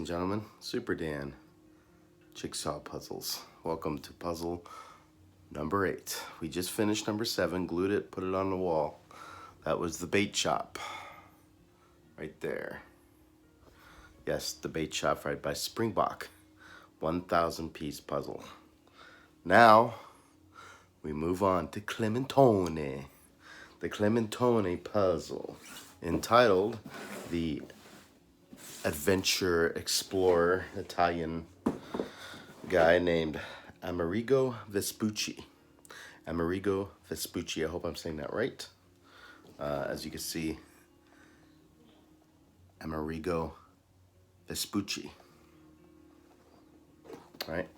and gentlemen, Superdan jigsaw puzzles. Welcome to puzzle number 8. We just finished number 7, glued it, put it on the wall. That was the bait shop right there. Yes, the bait shop right by Springbok. 1,000 piece puzzle. Now we move on to Clementoni. The Clementoni puzzle, entitled the adventure explorer Italian guy named Amerigo Vespucci. Amerigo Vespucci, I hope I'm saying that right. As you can see, Amerigo Vespucci. All right,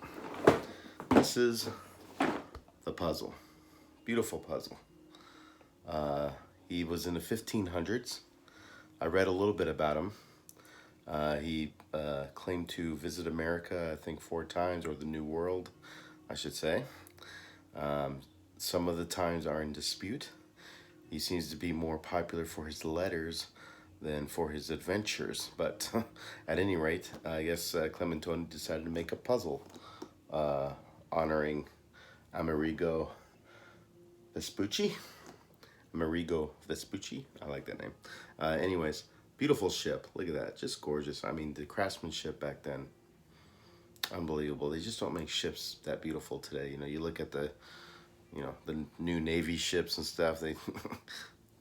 this is the puzzle. Beautiful puzzle. He was in the 1500s. I read a little bit about him. He claimed to visit America, I think 4 times, or the New World, I should say. Some of the times are in dispute. He seems to be more popular for his letters than for his adventures. But at any rate, I guess Clementoni decided to make a puzzle honoring Amerigo Vespucci. Amerigo Vespucci. I like that name. Anyways, beautiful ship. Look at that. Just gorgeous. I mean, the craftsmanship back then, unbelievable. They just don't make ships that beautiful today. You know, you look at the new Navy ships and stuff. They,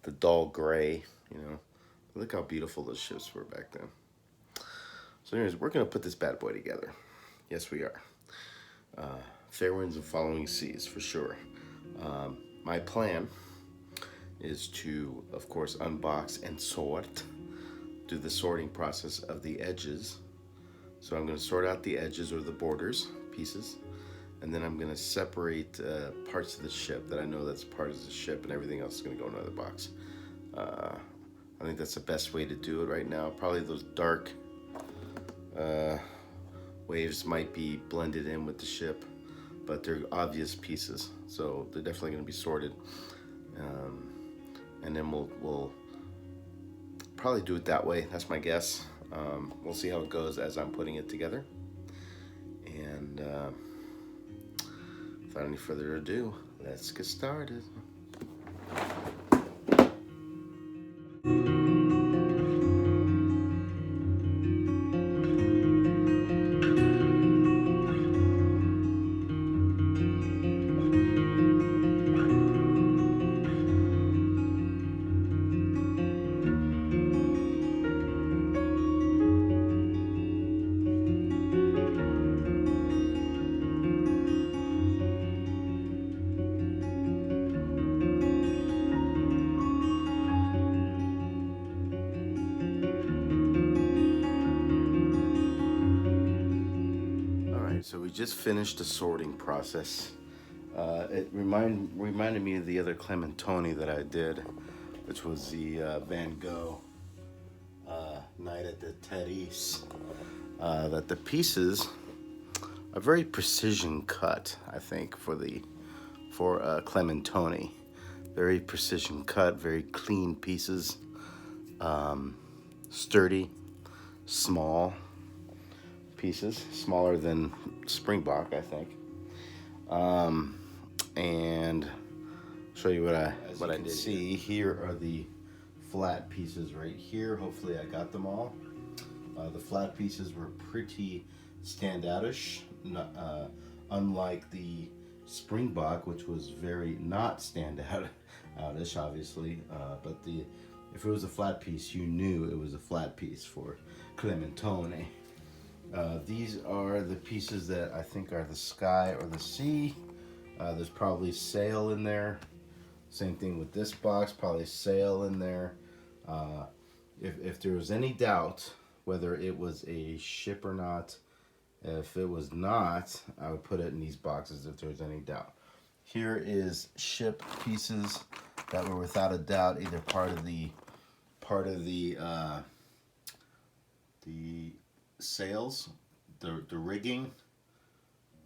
the dull gray, Look how beautiful those ships were back then. So anyways, we're going to put this bad boy together. Yes, we are. Fair winds and following seas, for sure. My plan is to, of course, unbox and sort, do the sorting process of the edges. So I'm going to sort out the edges or the borders, pieces, and then I'm going to separate parts of the ship that I know that's part of the ship, and everything else is going to go in another box. I think that's the best way to do it right now. Probably those dark waves might be blended in with the ship, but they're obvious pieces, so they're definitely going to be sorted. And then we'll probably do it that way. That's my guess. We'll see how it goes as I'm putting it together. And without any further ado, let's get started. So we just finished the sorting process. It reminded me of the other Clementoni that I did, which was the Van Gogh Night at the Terrace. That the pieces are very precision cut, I think, for Clementoni. Very precision cut, very clean pieces, sturdy, small pieces, smaller than Springbok, I think. And show you what I did see. Here are the flat pieces right here. Hopefully I got them all. The flat pieces were pretty standoutish, unlike the Springbok, which was very not standoutish, obviously. But if it was a flat piece, you knew it was a flat piece for Clementoni. These are the pieces that I think are the sky or the sea. There's probably sail in there. Same thing with this box, probably sail in there. If there was any doubt whether it was a ship or not, if it was not, I would put it in these boxes if there was any doubt. Here is ship pieces that were without a doubt either part of the sails, the rigging,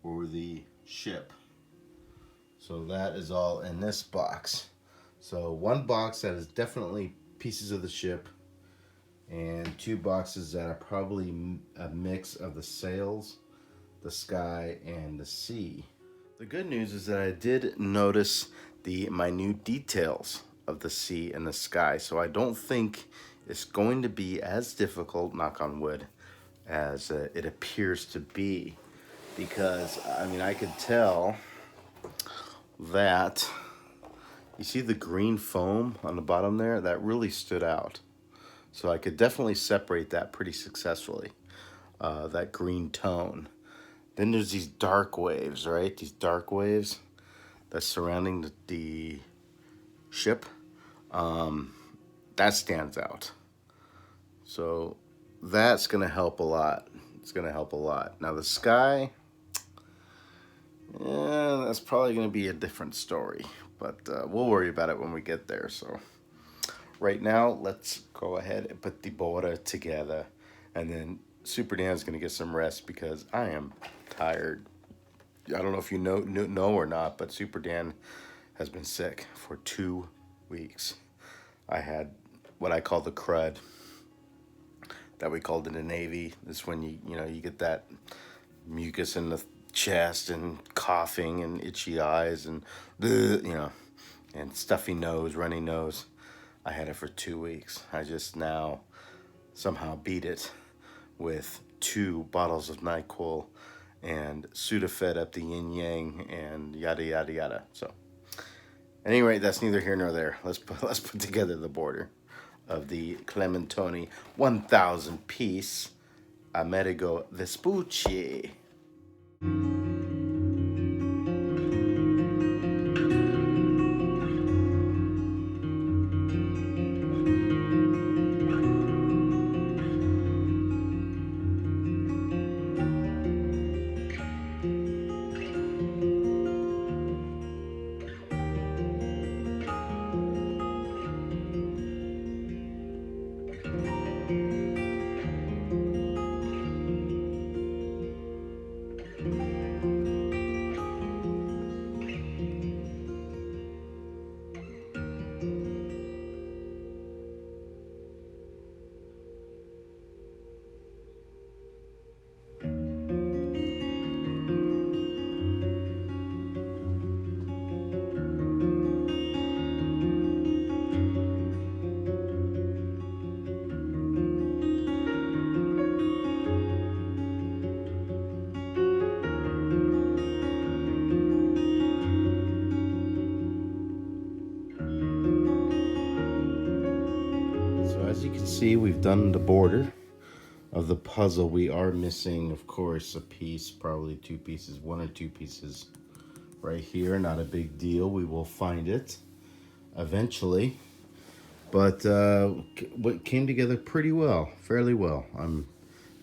or the ship. So that is all in this box. So one box that is definitely pieces of the ship, and 2 boxes that are probably a mix of the sails, the sky, and the sea. The good news is that I did notice the minute details of the sea and the sky, so I don't think it's going to be as difficult, knock on wood, as it appears to be. Because, I mean, I could tell that, you see the green foam on the bottom there? That really stood out. So I could definitely separate that pretty successfully, that green tone. Then there's these dark waves, right? These dark waves that's surrounding the ship. That stands out. So that's going to help a lot. It's going to help a lot. Now the sky, yeah, that's probably going to be a different story. But we'll worry about it when we get there. So right now, let's go ahead and put the border together. And then Superdan's going to get some rest because I am tired. I don't know if you know or not, but Superdan has been sick for 2 weeks. I had what I call the crud, that we called in the Navy. This is when you get that mucus in the chest and coughing and itchy eyes and and stuffy nose, runny nose. I had it for 2 weeks. I just now somehow beat it with 2 bottles of NyQuil and Sudafed up the yin yang and yada yada yada. So, at any rate, that's neither here nor there. Let's put together the border of the Clementoni 1,000 piece Amerigo Vespucci. As you can see, we've done the border of the puzzle. We are missing, of course, a piece, probably 2 pieces, 1 or 2 pieces right here. Not a big deal. We will find it eventually. But what came together pretty well, fairly well. I'm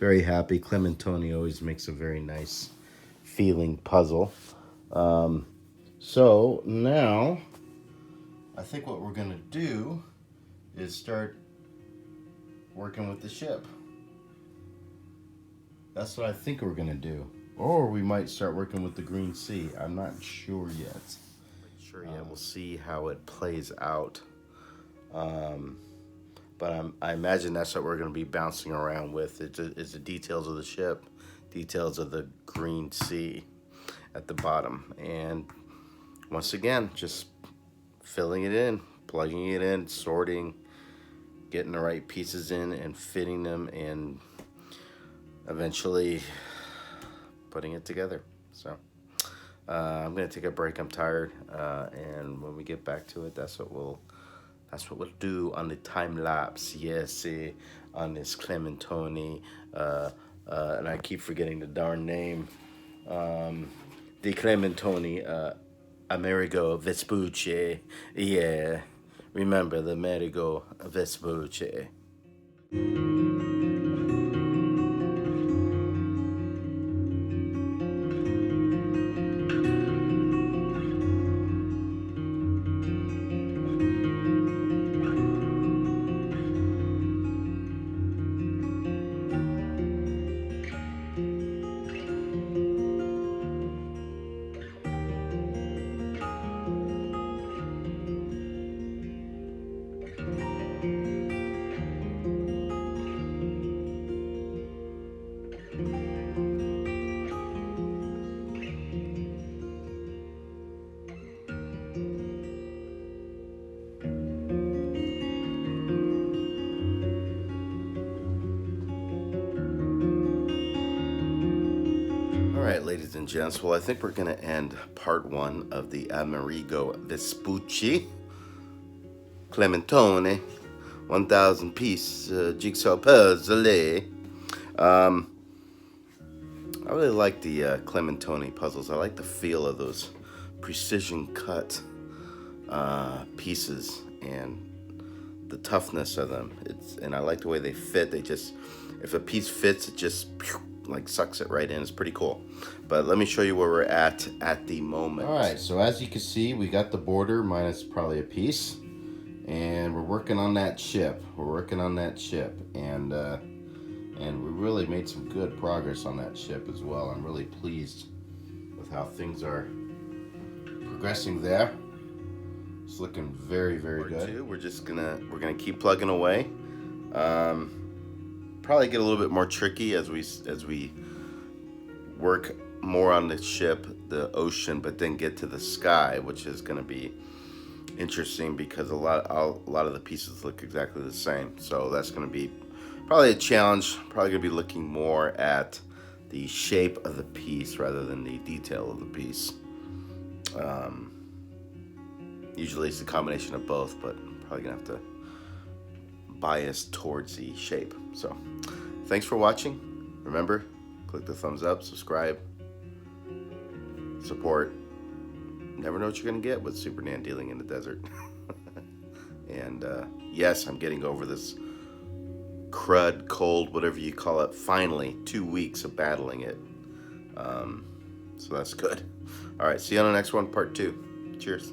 very happy. Clementoni always makes a very nice feeling puzzle. So now, I think what we're gonna do is start working with the ship. That's what I think we're gonna do. Or we might start working with the green sea. I'm not sure yet. We'll see how it plays out. But I imagine that's what we're gonna be bouncing around with. It's the details of the ship, details of the green sea at the bottom. And once again, just filling it in, plugging it in, sorting, getting the right pieces in and fitting them, and eventually putting it together. So I'm gonna take a break. I'm tired, and when we get back to it, that's what we'll do on the time lapse. Yes, on this Clementoni, and I keep forgetting the darn name. The Clementoni, Amerigo Vespucci. Yeah. Remember the Amerigo Vespucci. and gents, well, I think we're going to end part one of the Amerigo Vespucci Clementoni 1,000 piece jigsaw puzzle. I really like the Clementoni puzzles. I like the feel of those precision cut pieces and the toughness of them. And I like the way they fit. They just, if a piece fits, it just like sucks it right in. It's pretty cool. But let me show you where we're at the moment. All right, so as you can see, we got the border minus probably a piece, and we're working on that chip. And we really made some good progress on that chip as well. I'm really pleased with how things are progressing there. It's looking very, very good. We're gonna keep plugging away. Probably get a little bit more tricky as we work more on the ship, the ocean, but then get to the sky, which is gonna be interesting because a lot of the pieces look exactly the same. So that's gonna be probably a challenge. Probably gonna be looking more at the shape of the piece rather than the detail of the piece. Usually it's a combination of both, but probably gonna have to bias towards the shape. So thanks for watching. Remember, click the thumbs up, subscribe, support. Never know what you're gonna get with Superdan dealing in the desert. And yes, I'm getting over this crud, cold, whatever you call it. Finally, 2 weeks of battling it. So that's good. All right, see you on the next one, part 2. Cheers.